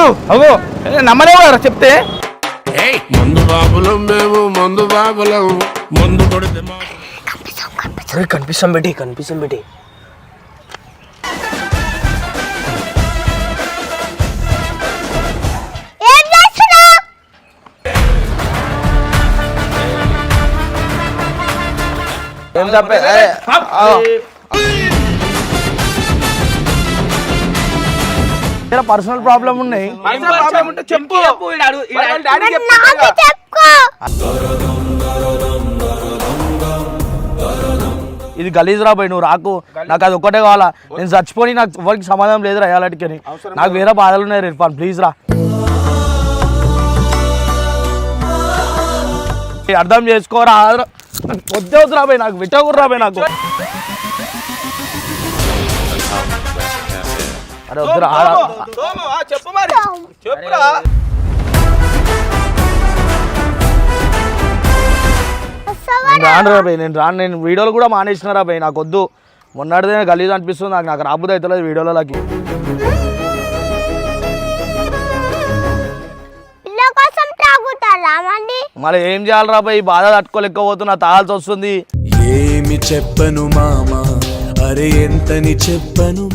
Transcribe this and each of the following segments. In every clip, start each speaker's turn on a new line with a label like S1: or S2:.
S1: చూడు అగో నమ్మలేవు చెప్తే
S2: మందు బాబులం మేము మందు బాబులం మందు కొడితే
S3: కనిపిస్తాం పెట్టి
S1: ఏం తప్పే పర్సనల్ ప్రాబ్లం ఉన్నాయి చెప్పు ఇది గలీజ్ రా పోయి నువ్వు రాకు నాకు అది ఒక్కటే కావాలా నేను చచ్చిపోయి నాకు ఎవరికి సమాధానం లేదురా అయ్యాలటికి నాకు వేరే బాధలు ఉన్నాయి ఇర్ఫాన్ ప్లీజ్ రా అర్థం చేసుకోరా వద్దే వద్దు రాబోయ్ నాకు విట్టకూర రాబోయ్ నాకు అరే వద్దురా రాను రాబోయ్ నేను వీడియోలు కూడా మానేసిన రాబోయ్ నాకు వద్దు మొన్నటిదే గలీజ్ అనిపిస్తుంది నాకు రాబోదు అవుతలేదు వీడియోలకి మళ్ళీ ఏం చేయాలి రాబోయ్ బాధ తట్టుకోలేకపోతున్నా తాగాల్సి వస్తుంది
S4: ఏమి చెప్పను మామా అరే ఎంతని చెప్పను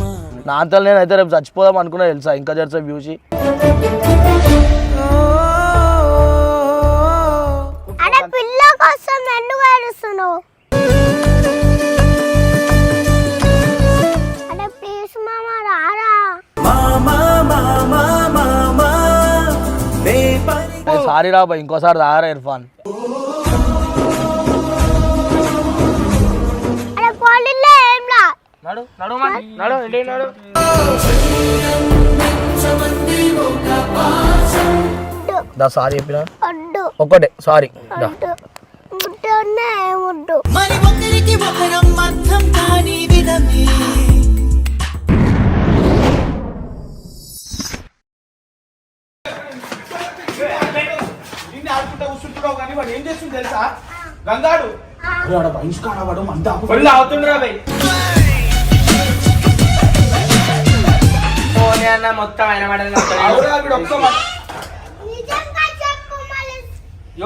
S1: నా అంతలో నేనైతే రేపు చచ్చిపోదాం అనుకున్నా తెలుసా ఇంకా జరసే చూసి సారీ రా బాయ్ ఇంకోసారి తాగరా ఇర్ఫాన్ సారీ చెప్పిన ఒక్కటే సారీ
S5: ఏం చేస్తుంది తెలుసా గంగాడు బహిష్కాడు మందా అవుతుండ్రా భయ్ మొత్తం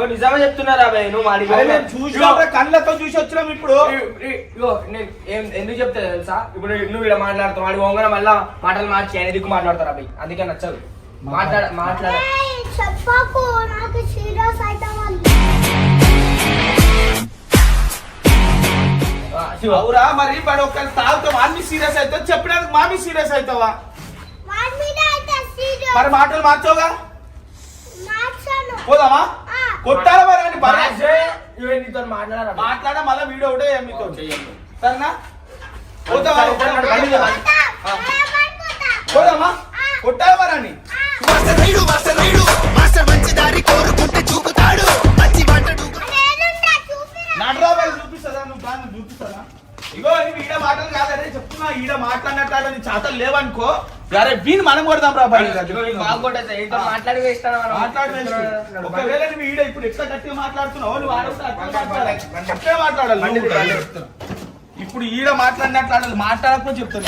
S5: నిజమే చెప్తున్నారా భయ్ నువ్వు కళ్ళతో చూసి వచ్చినాం ఇప్పుడు ఎందుకు చెప్తా తెలుసా ఇప్పుడు నువ్వు ఇక్కడ మాట్లాడుతావు వాడి ఓంగన మళ్ళా మాటలు మార్చి ఆయన దిక్కు మాట్లాడతారా భయ్ అందుకే నచ్చదు మాట్లాడ అవురా మరి వాడు ఒక తాగుతా వాడిని సీరియస్ అవుతావు చెప్పడానికి మామి సీరియస్ అవుతావా మరి మాటలు మార్చావుగా పోదామా కొట్టాలా మరి మాట్లాడా మళ్ళీ వీడియో ఒకటే మీతో సరేనా పోతావా పోదామా కొట్టాలి మరి అని నడరాబాయి చూపిస్తుందా నువ్వు చూపిస్తుందా ఇగో ఈడ మాటలు కాదరే చెప్తున్నా ఈడ మాట్లాడినట్టు చాతలు లేవనుకో సరే వీని మనం కొడదాం రా బాయ్ మాట్లాడి ఒకవేళ నువ్వు ఈడ ఇప్పుడు ఎట్లా గట్టిగా మాట్లాడుతున్నావు నువ్వు అట్లే మాట్లాడాలి ఇప్పుడు ఈడ మాట్లాడినట్లు మాట్లాడకపోతే చెప్తాను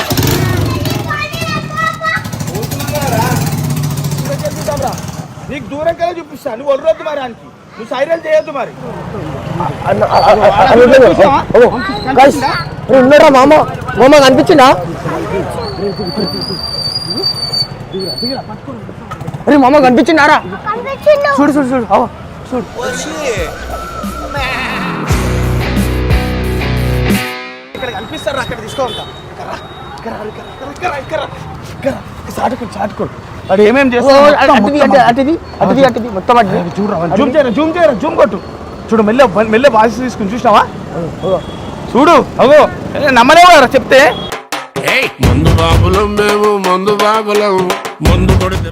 S5: నీకు దూరం కదా చూపిస్తాను నువ్వు ఒర్రొద్దు మరి ఆయనకి నువ్వు సైరల్ చేయొద్దు మరి
S3: ఉన్నారా మామ కనిపించిందా అరే మామ కనిపించిందారా చూడు చూడు చూడు చూడు
S5: ఇక్కడ కనిపిస్తారు అక్కడ తీసుకోవాలి చాటుకోండి వాడు ఏమేమి చేస్తాడు
S3: మొత్తం
S5: జూమ్ కొట్టు చూడు మెల్ల వాయిస్ తీసుకుని చూసినావా చూడు అగో నమ్మలేవు చెప్తే
S2: మందు బాబులం మేము మందు బాబులం మందు కొడితే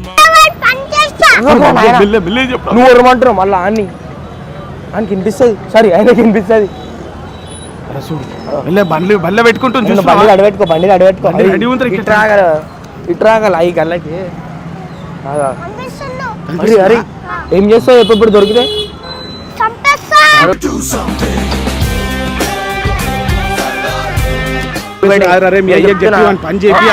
S3: నువ్వు ఎవరమంటున్నావు మళ్ళా ఆయనకి వినిపిస్తుంది సారీ ఆయనకి వినిపిస్తుంది
S5: చూడు బల్ల పెట్టుకుంటుంది
S3: బండి అడబెట్టుకో ఇట్రాగల ఈ గల్లకి అరే అరే ఏం చేస్తావు ఎప్పుడు దొరికితే
S6: అరే మీ అయ్యకి చెప్పి వాని పని చేపి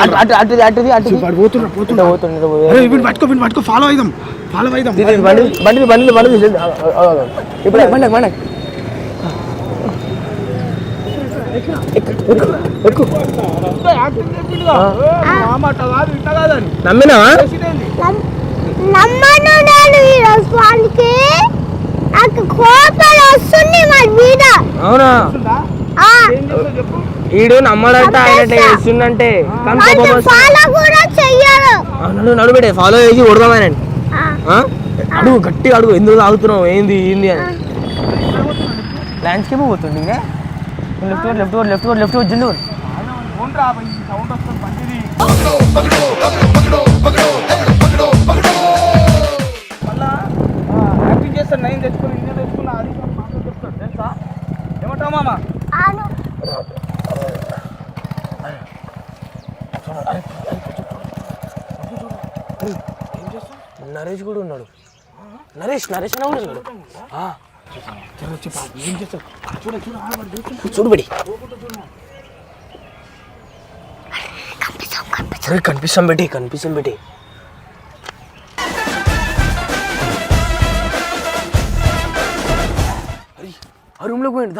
S6: పట్టుకో ఫాలో అయిదాం
S3: బండి ఇప్పుడు బండి నమ్మినావా
S7: నమ్మను నేను ఈరోజు వాళ్ళకి నాకు కోపాలు వస్తుంది మన మీద.
S3: అవునా ఈడు నమ్మడంట ఆయన చేస్తుందంటే
S7: ఫాలో కూడా చెయ్యరు.
S3: నడుబెట్టే ఫాలో చేసి కొడదామని అడుగు గట్టిగా అడుగు ఎందుకు తాగుతున్నావు ఏంది అని ల్యాండ్స్కేప్ పోతుంది ఇంకా లెఫ్ట్ వచ్చిండు
S5: యాక్టింగ్ చేస్తాను నేను తెచ్చుకుని ఇంజన్ తెచ్చుకున్నా అది చెప్తాను తెలుసా ఏమంటావు మామ
S3: నరేష్ కూడా ఉన్నాడు నరేష్ అన్న కూడా ఉన్నాడు చూడుబడి కనిపిస్తాం పెట్టి ఆ రూమ్ లో పోయింది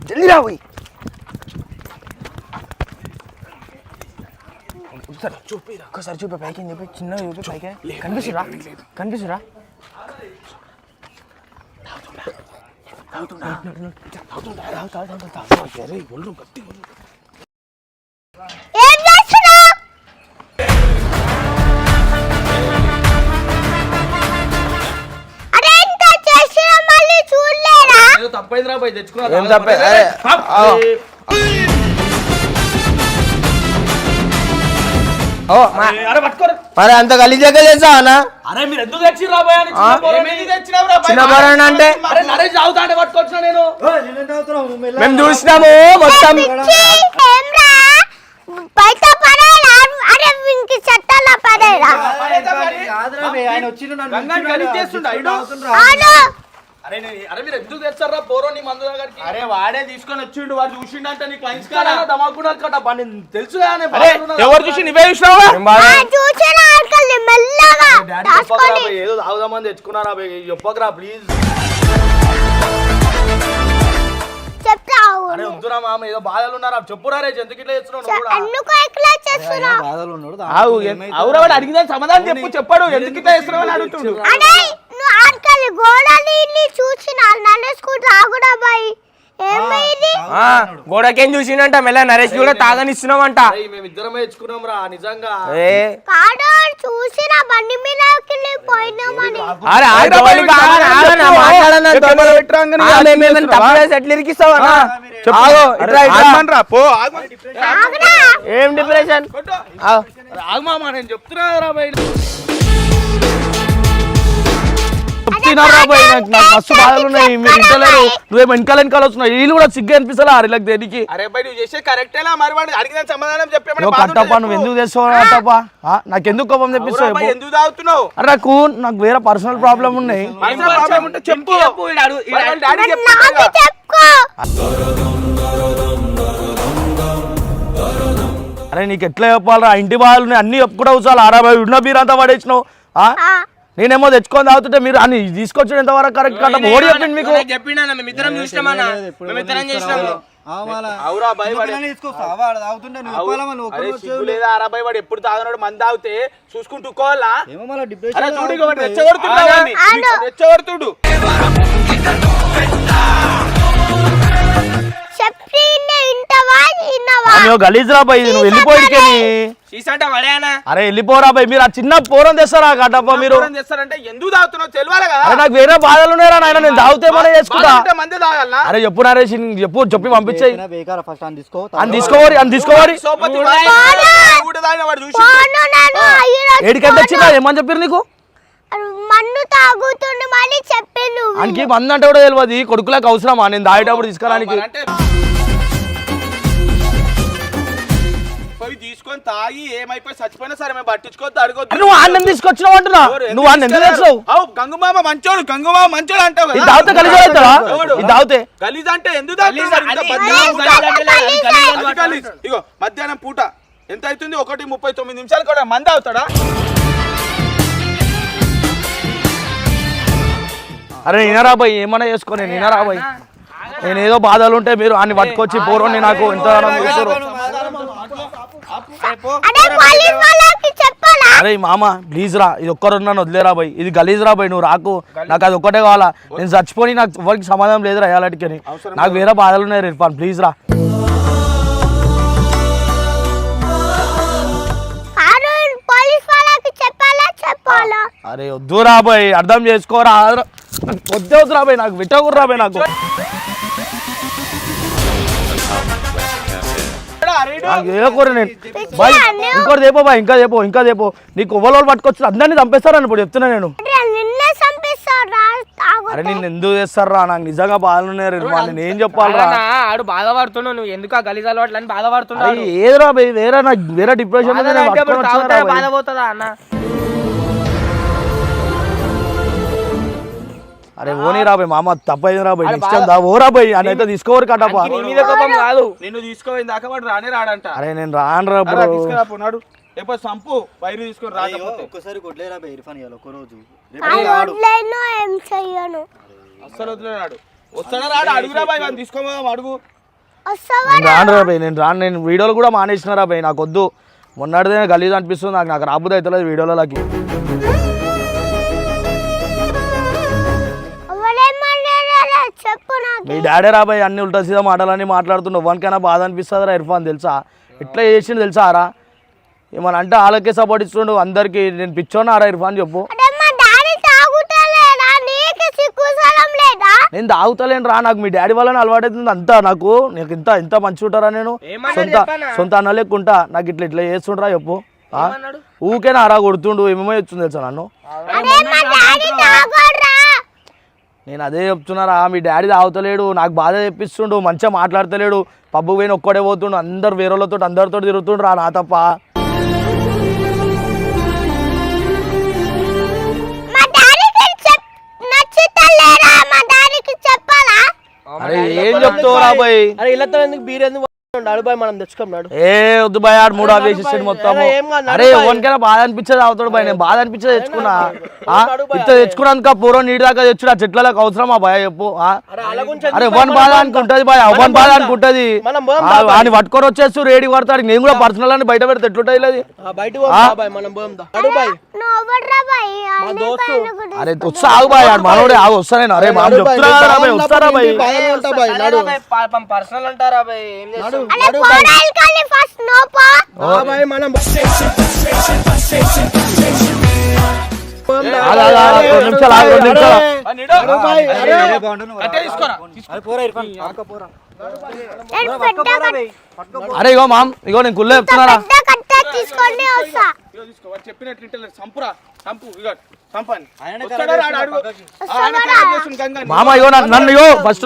S3: జల్దీరా పోయి ఒక్కసారి చూపి పైకి అని చెప్పి చిన్నగా చూపి పైకి కనిపిస్తురా
S5: తప్పైందిరా పోయి తెచ్చుకున్నా
S3: మరి అంత గలీజగా చేసా అన్న
S5: అరే మీరు ఎందుకు తెచ్చిరా
S3: చిన్న బోరణ అంటే
S5: నరేష్ తాగుతాంటే పట్టుకొచ్చినా నేను
S3: మేము చూసినాము మొత్తం
S7: బయట పడేలా అరే ఇంక చట్టాల పడేలా
S5: అరే మీరు ఎందుకు తెచ్చారా పోరో నీ మందు దగ్గరికి అరే వాడే తీసుకొని వచ్చిండు వాడు చూసిండంటే నీ క్లయింట్స్ కాడా దమాకున్నాడు కదా బండి తెలుసు ఎవరు చూసి నువ్వే చూసినావా ఏదో తాగుదామని తెచ్చుకున్నారా చెప్పకరా ప్లీజ్ అరే వద్దురా మామ ఏదో బాధలు ఉన్నారా చెప్పురా రే ఎందుకు ఇట్లా చేస్తున్నావు అడిగిన సమాధానం చెప్పాడు ఎందుకు ఇట్లా చేస్తున్నావు అని అడుగుతుండు
S3: గోడకేం చూసిండంట మెల్ల నరేష్ కూడా తాగనిస్తున్నామంట
S5: మేమిద్దరమే తెచ్చుకున్నాం రా నిజంగా
S7: చూసిన బండి మీద
S3: ఏం డిప్రెషన్
S5: ఆగమా నేను చెప్తున్నా రా బయట
S1: మస్తు బాధలు ఉన్నాయి మీరు ఇంటలేరు నువ్వేమో వెనకాల వస్తున్నావు వీళ్ళు కూడా సిగ్గు అనిపిస్తలే అరేలకు దేనికి
S5: అరే బయట నువ్వు చేసే కరెక్టేలా మరి వాడు అడిగిన సమాధానం
S1: కట్టప్ప నువ్వు ఎందుకు తెస్తావు కట్టప్ప నాకు ఎందుకు కోపం తెప్పిస్తావు
S5: ఎందుకు తాగుతున్నావు
S1: అరే నాకు వేరే పర్సనల్ ప్రాబ్లం ఉన్నాయి
S5: చెప్పు
S1: అరే నీకు ఎట్లా చెప్పాలరా ఇంటి బాధలు ఉన్నాయి అన్ని చెప్పుకుంటావు చాలు 60 ఉన్న బీర్ అంతా పడేసినావు నేనేమో తెచ్చుకొని తాగుతుంటే మీరు అన్ని తీసుకొచ్చిన ఎంతవరకు కరెక్ట్ కట్ట ఓడి చెప్పింది మీకు
S5: ఎప్పుడు తాగినాడు మంది తాగితే చూసుకుంటుకోవాలా రెచ్చగొడుతుడు
S1: గలీజ్ రా బాయ్ నువ్వు వెళ్ళిపోయి అరే వెళ్ళిపోరా బాయ్ మీరు ఆ చిన్న పోరం తెస్తారా కట్టప్ప మీరు
S5: తెస్తారంటే ఎందుకు తాగుతున్నావు తెలియాలి కదా
S1: అరే నాకు వేరే బాధలు ఉన్నారా నాయన నేను తాగితే మన చేసుకుంటా అరే చెప్పు నరేష్ చెప్పి పంపించాయి తీసుకోవాలి ఏడికంటే వచ్చిందా ఏమని చెప్పారు నీకు
S7: మన్ను తాగుతుండు మళ్ళీ చెప్పాను
S1: ఆయనకి మందు అంటే కూడా తెలియదు కొడుకులకు అవసరమా నేను తాగేటప్పుడు తీసుకురానికి
S5: పోయి తీసుకొని తాగి ఏమైపోయి చచ్చిపోయినా సరే మేము పట్టించుకోవద్దు అడగొద్దు.
S1: నువ్వు అన్నం తీసుకొచ్చినావు అంటున్నా, నువ్వు అన్నం ఎందుకు తెచ్చావు?
S5: గంగుమామ మంచోడు అంటావు
S1: ఇది
S5: కదా.
S1: తాగితే గలీజ్ అవుతావా? ఇది తాగితే
S5: గలీజ్ అంటే ఎందుకు తాగుతున్నారు? ఇంత గలీజ్. ఇగో మధ్యాహ్నం పూట ఎంత అవుతుంది? 1:39 కూడా మంది అవుతాడా?
S1: అరే నినరా బాయ్, ఏమన్నా చేసుకోని నినరా బాయ్. నేను ఏదో బాధలు ఉంటే మీరు అన్ని పట్టుకొచ్చి పోరోని నాకు ఎంత చేస్తారు. అరే మామ ప్లీజ్ రా, ఇది ఒక్కరు నన్ను వదిలేరా బాయ్, ఇది గలీజ్ రా బాయ్, నువ్వు రాకు, నాకు అది ఒక్కటే కావాలా. నేను చచ్చిపోయి నాకు ఎవరికి సమాధానం లేదురా అయ్యాలటికని, నాకు వేరే బాధలు ఉన్నాయి ఇర్ఫాన్ ప్లీజ్ రా. అరే వద్దు రా బాయ్, అర్థం చేసుకోరా, వద్దే వద్దురా బాయ్, నాకు విట్టకుర్రా బాయ్. నాకు ఏకోరు నేను బాయ్, ఇంకోటి దేపో బాయ్, ఇంకా దేపో నీకు ఒవ్వలో పట్టుకొచ్చు అందరినీ చంపేస్తారని ఇప్పుడు చెప్తున్నా నేను. అరే నేను ఎందుకు చేస్తారా, నాకు నిజంగా బాధలున్నారు నేను ఏం చెప్పాలరా.
S3: ఆడు బాధపడుతున్నావు, నువ్వు ఎందుకు ఆ గలీజ్ అలవాట్లు అని బాధపడుతున్నావు?
S1: ఏదిరా బాయ్, నాకు వేరే డిప్రెషన్
S3: బాధపోతుందా అన్న?
S1: అరే ఓనీ రాబాయ్ మామ, తప్పైంది రాబాయ్, నెక్స్ట్ టైం దా ఓ రాబాయ్ అని అయితే తీసుకోరు కట్టపా.
S3: కాదు
S5: నిన్ను తీసుకోపోయిన దాకా వాడు రాడంట.
S1: అరే నేను రాను రా బ్రో,
S5: తీసుకురాపోనాడు లేకపోతే సంపు వైరు తీసుకొని రాకపోతే
S8: ఒక్కసారి కొట్లేరా బై ఇర్ఫాన్ ఇయాల ఒక్క రోజు
S5: అస్సలు వదిలేనాడు. వస్తాడా రాడు? అడుగురా బాయ్, వాడిని తీసుకోమా అడుగు.
S1: నేను రాను రా బాయ్, నేను వీడియోలు కూడా మానేసిన రా బాయ్, నాకు వద్దు. మొన్నటిదే గలీజ్ అనిపిస్తుంది నాకు రాబుద్ది అవుతలేదు వీడియోలకి. మీ డాడీ రాబాయ్ అన్ని ఉల్టా సీదా మాటలన్నీ మాట్లాడుతున్నావు, ఎవరికైనా బాధ అనిపిస్తుందిరా ఇర్ఫాన్ తెలుసా? ఎట్లా చేసిండు తెలుసా రా, ఏమన్నా అంటే వాళ్ళకే సపోర్ట్ ఇస్తుండు అందరికి. నేను పిచ్చోనా రా ఇర్ఫాన్ చెప్పు? నేను తాగుతలేను రా, నాకు మీ డాడీ వల్ల అలవాటు అవుతుంది అంతా. నాకు ఇంత మంచి ఉంటారా నేను? సొంత అన్న లెక్కుంటా, నాకు ఇట్లా చేస్తుండ్రా చెప్పు. ఊకేనా రా కొడుతుండు, ఏమేమో చెప్తుంది తెలుసా నన్ను. నేను అదే చెప్తున్నారా, మీ డాడీ తాగుతలేడు, నాకు బాధ తెప్పిస్తుండు, మంచిగా మాట్లాడతలేడు, పబ్బు పోయిన ఒక్కడే పోతుండు, అందరు వేరేళ్ళతో అందరితో తిరుగుతుండ్రు రా, నా తప్ప. అరే ఏం చెప్తావు రా బాయ్?
S3: అరే ఇళ్ళతో ఎందుకు బీర్ ఎందుకు అడుబాయ్, మనం తెచ్చుకున్నాడు.
S1: ఏ వద్దు బాయ్, ఆడు మూడు ఆవేశిస్తాడు మొత్తం. అరే ఎవరికైనా బాధ అనిపించేది అవుతాడు బాయ్, నేను బాధ అనిపించేది తెచ్చుకున్నా. ఇట్లా తెచ్చుకున్నాక పూర్వం నీటి దాకా తెచ్చుడు ఆ చెట్లకు అవసరమా బాయ్ చెప్పు? అరే ఎవరి బాధ అనుకుంటది బాయ్, ఎవరి బాధ అనుకుంటది. అని పట్టుకొని వచ్చేస్తూ రేడి పడతాడు, నేను కూడా పర్సనల్ అని బయట పెడితే ఎట్లుంటుంది? అరే వస్తా ఆగు బాయ్, ఆడు మనోడే ఆగు, వస్తా నేను. అరే మనం చెప్తున్నా బాయ్, వస్తారా బాయ్?
S3: పర్సనల్ అంటారా బాయ్?
S1: అరే ఇగో మామ్, ఇగో నేను కుళ్ళే చెప్తున్నారా,
S5: చెప్పినట్లు సంపురా, సంపు సంపని
S1: మామ. ఇగో నన్ను ఇగో ఫస్ట్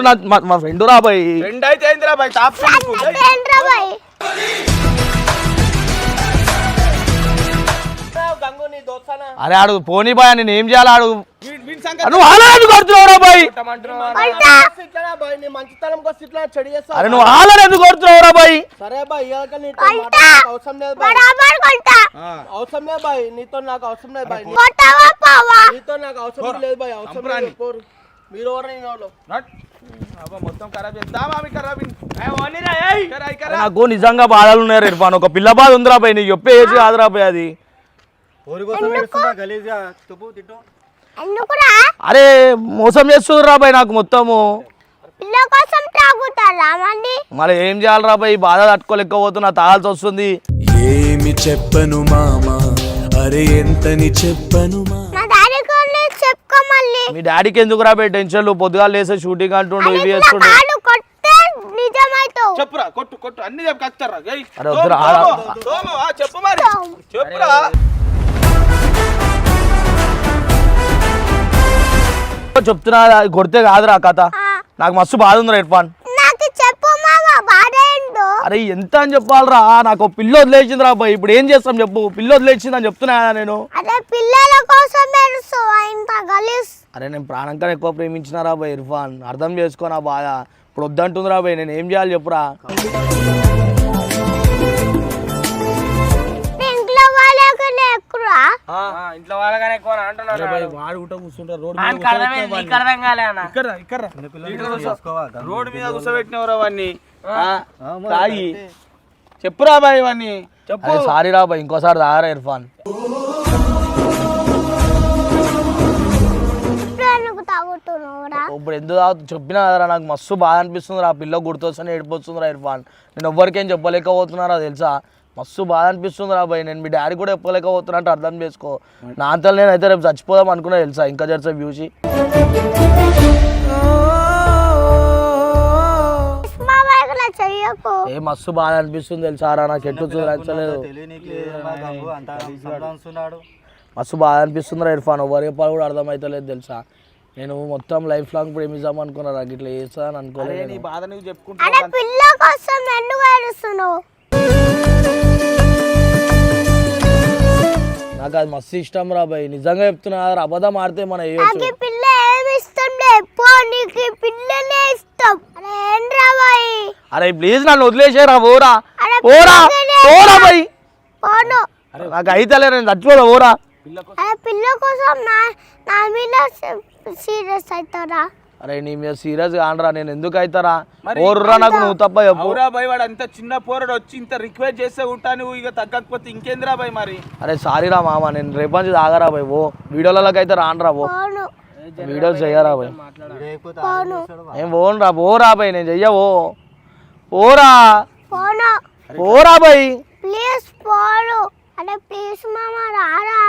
S1: మా ఫ్రెండ్ రా బాయ్.
S5: ఫ్రెండ్ అయితే ఏందిరా బాయ్? టాప్
S1: అరే ఆడు పోనీ బాయ్, నేను ఏం చేయాలి? ఆడు నువ్వు ఆలయాన్ని కొడుతున్నావు రా బాయ్. అరే నువ్వు ఆలయాన్ని ఎందుకు కొడుతున్నావు రా బాయ్?
S3: సరే బాయ్, అవసరం లేదు బాయ్, నీతో నాకు అవసరం లేదు బాయ్, నీతో నాకు అవసరం లేదు బాయ్, అవసరం లేదు. మీరు
S5: మొత్తం ఖరాబ్ చేద్దామా?
S1: నాకు నిజంగా బాధలు ఉన్నాయి ఇర్ఫాన్, ఒక పిల్ల బాధ ఉందిరా బాయ్, నీకు చెప్పే ఏజ్ కాదురా బాయ్ అది. అరే మోసం చేస్తుంది రా బాయ్ నాకు మొత్తము. మరి ఏం చేయాలి రా బాయ్, బాధ తట్టుకోలేకపోతున్నా, తాగాల్సి వస్తుంది.
S4: ఏమి చెప్పను మామా, అరే ఎంతని చెప్పను మా.
S1: మీ డాడీకి ఎందుకు రా బాయ్ టెన్షన్లు? పొద్దుగా లేసే షూటింగ్ అంటుండు, ఇవి చేస్తుండు.
S5: చెప్పురా, కొట్టు అన్ని చెప్తారా?
S1: అరే వద్దురా,
S5: చెప్పు మరి, చెప్పురా.
S1: చెప్తున్నా కొడితే కాదురా కథ, నాకు మస్తు బాధ ఉందిరా ఇర్ఫాన్. అరే ఎంత అని చెప్పాలరా, నాకు ఒక పిల్ల వదిలేసింది రా బాయ్, ఇప్పుడు ఏం చేస్తాం చెప్పు, పిల్ల వదిలేసింది అని చెప్తున్నా కదా నేను.
S7: అదే పిల్లల కోసం ఏడుస్తావా ఇంత గలీజ్?
S1: అరే నేను ప్రాణం కన్నా ఎక్కువ ప్రేమించినారా బాయ్ ఇర్ఫాన్, అర్థం చేసుకో నా బాధ. ఇప్పుడు వద్దంటుందిరా బాయ్, నేను ఏం చేయాలి చెప్పురా.
S7: ఇంట్లో వాళ్ళకనే ఎక్కురా?
S3: ఇంట్లో వాళ్ళగానే ఎక్కువ అంటున్నాడు.
S1: వాడు కూడా కూర్చుంటారు రోడ్
S3: అర్థం కాలే అన్న.
S5: రోడ్డు మీద కూర్చోబెట్టినవరా వాడిని తాగి. చెప్పురా బాయ్ వాడిని చెప్పు.
S1: సారీ రా బాయ్, ఇంకోసారి తాగరా ఇర్ఫాన్. ఇప్పుడు ఎందుకు తాగుతూ చెప్పినా కదరా, నాకు మస్తు బాధ అనిపిస్తుంది రా, పిల్ల గుర్తొస్తాను ఏడిపోతుందిరా ఇర్ఫాన్. నేను ఎవ్వరికేం చెప్పలేకపోతున్నారా తెలుసా, మస్తు బాధ అనిపిస్తుంది రా బాయ్. నేను మీ డాడీ కూడా చెప్పలేకపోతున్నా అంటే అర్థం చేసుకో. నా అంతలో నేనైతే రేపు చచ్చిపోదాం అనుకున్నా తెలుసా, ఇంకా జరసేపు చూసి. ఏ మస్తు బాధ అనిపిస్తుంది తెలుసా రా, నాకు ఎట్టు నచ్చలేదు, మస్తు బాధ అనిపిస్తుంది రా ఇర్ఫాన్. ఎవరు చెప్పాలి కూడా అర్థమవుతలేదు తెలుసా. నేను మొత్తం లైఫ్ లాంగ్ ప్రేమిద్దాం అనుకున్నా, నాకు ఇట్లా చేస్తా అని అనుకోలేదు.
S5: నీ బాధ నువ్వు చెప్పుకుంటా.
S1: నాకు అది మస్తు ఇష్టం రా బాయ్, నిజంగా చెప్తున్నా, అబద్ధం ఆడితే మన వేయచ్చు. అరే ప్లీజ్ నన్ను వదిలేసేరా, ఓరా ఓరా ఓరా బాయ్, నాకు అయితలే, నేను చచ్చిపోదా ఓరా.
S7: పిల్ల కోసం నా మీద సీరియస్ అవుతారా?
S1: అరే నీ మీద సీరియస్ కానరా, నేను ఎందుకు అవుతారా, ఓర్రా నాకు నువ్వు తప్ప చెప్పు.
S5: బాయ్ వాడు అంత చిన్న పోరడు వచ్చి ఇంత రిక్వెస్ట్ చేస్తే ఉంటా, నువ్వు ఇక తగ్గకపోతే ఇంకేందిరా బాయ్ మరి.
S1: అరే సారీ రా మామ, నేను రేపు నుంచి తాగరా బాయ్, ఓ వీడియోలకి అయితే రానరా, ఓ వీడియోస్ చెయ్యరా బాయ్, ఏం పోను రా, పోరా బాయ్, నేను చెయ్యవో, పోరా పోరా బాయ్
S7: ప్లీజ్ పోను. అరే ప్లీజ్ మామ రారా.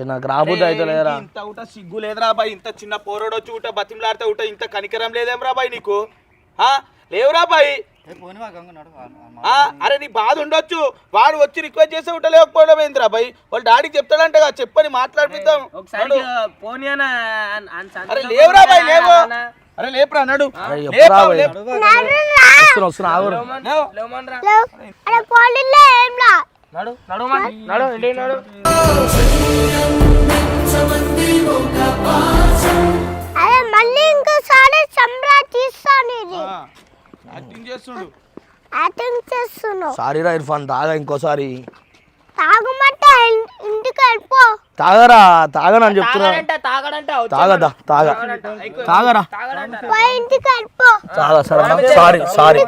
S1: నాకు రాబోద్దు అయితే లేరా.
S5: ఇంత ఊట సిగ్గు లేదురా బాయ్, ఇంత చిన్న పోరడు వచ్చి ఊట బతిమలాడితే ఊట ఇంత కనికరం లేదేమ్రా బాయ్ నీకు, లేవురా బాయ్. అరే నీ బాధ ఉండొచ్చు, వాడు వచ్చి రిక్వెస్ట్ చేస్తే ఊట లేకపోవడం ఏందిరా బాయ్, వాళ్ళ డాడీకి చెప్తాడంట చెప్పని మాట్లాడిపిద్దాం. అరే లేవురా బాయ్, లేవు. అరే లేపురా అన్నాడు.
S7: అరే మళ్ళీ ఇంకోసారి సంబరా తీస్తాను.
S1: సారీ రా ఇర్ఫాన్, తాగా ఇంకోసారి.
S7: తాగమంటే ఇంటికి వెళ్ళిపో.
S1: తాగరా, తాగనని చెప్తున్నా, తాగదా తాగా తాగరా,
S7: ఇంటికి వెళ్ళిపో.
S1: తాగా సరే, సారీ సారీ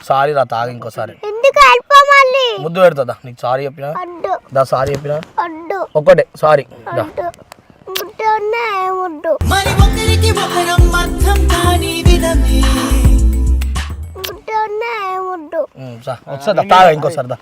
S1: సారీ రా, తాగ ఇంకోసారి.
S7: ఇంటికి వెళ్ళిపో మళ్ళీ.
S1: ముద్దు పెడతా నీకు, సారీ చెప్పినా దా, సారీ చెప్పినా ఒక్కటే సారీ దా.
S9: మరి ఒకరికి ఒకరం అర్థం కాని విధమే
S1: వస్తా తాగా ఇంకోసారి దా.